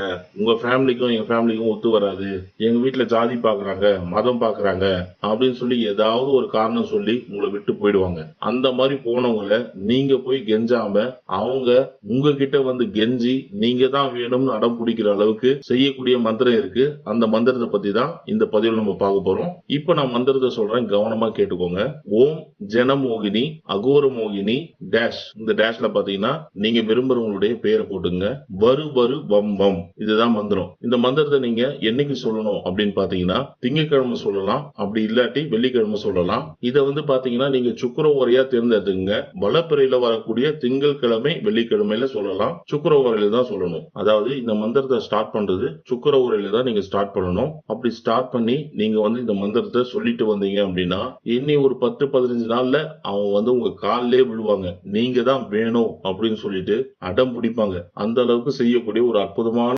முடியல, உங்க ஃபேமிலிக்கும் எங்க ஃபேமிலிக்கும் ஒத்து வராது, எங்க வீட்டுல ஜாதி பாக்குறாங்க, மதம் பாக்குறாங்க அப்படின்னு சொல்லி ஏதாவது ஒரு காரணம் சொல்லி உங்களை விட்டு போயிடுவாங்க. அந்த மாதிரி போனவங்கள நீங்க போய் கெஞ்சாம அவங்க உங்ககிட்ட வந்து கெஞ்சி நீங்க தான் வேணும்னு அடம் பிடிக்கிற அளவுக்கு செய்யக்கூடிய மந்திரம் இருக்கு. அந்த மந்திரத்தை பத்தி தான் இந்த பதிவில் நம்ம பார்க்க போறோம். இப்ப நான் மந்திரத்தை சொல்றேன், கவனமா கேட்டுக்கோங்க. ஓம் ஜனமோகினி அகோர மோகினி டேஷ். இந்த டேஷ்ல பாத்தீங்கன்னா நீங்க விரும்புறவங்களுடைய பேரை போட்டுங்க. வரு வரு வம் வம், இதுதான் மந்திரம். இந்த மந்திரத்தை நீங்க என்னைக்கு சொல்லணும் அப்படின்னு பாத்தீங்கன்னா திங்கட்கிழமை சொல்லலாம், அப்படி இல்லாட்டி வெள்ளிக்கிழமை சொல்லலாம். இதை வந்து பாத்தீங்கன்னா நீங்க சுக்கிர ஓரையா தேர்ந்தெடுத்துங்க. வளப்பிறையில வரக்கூடிய திங்கட்கிழமை வெள்ளிக்கிழமையில சொல்லலாம். சுக்கிர ஓரையில தான் சொல்லணும். அதாவது இந்த மந்திரத்தை ஸ்டார்ட் பண்றது சுக்கிர ஓரையில தான் நீங்க ஸ்டார்ட் பண்ணணும். அப்படி ஸ்டார்ட் பண்ணி நீங்க வந்து இந்த மந்திரத்தை சொல்லிட்டு வந்தீங்க அப்படின்னா இனி ஒரு 10-15 நாள்ல அவங்க வந்து உங்க காலிலே விழுவாங்க. நீங்க தான் வேணும் அப்படின்னு சொல்லிட்டு அடம் பிடிப்பாங்க. அந்த அளவுக்கு செய்யக்கூடிய ஒரு அற்புதமான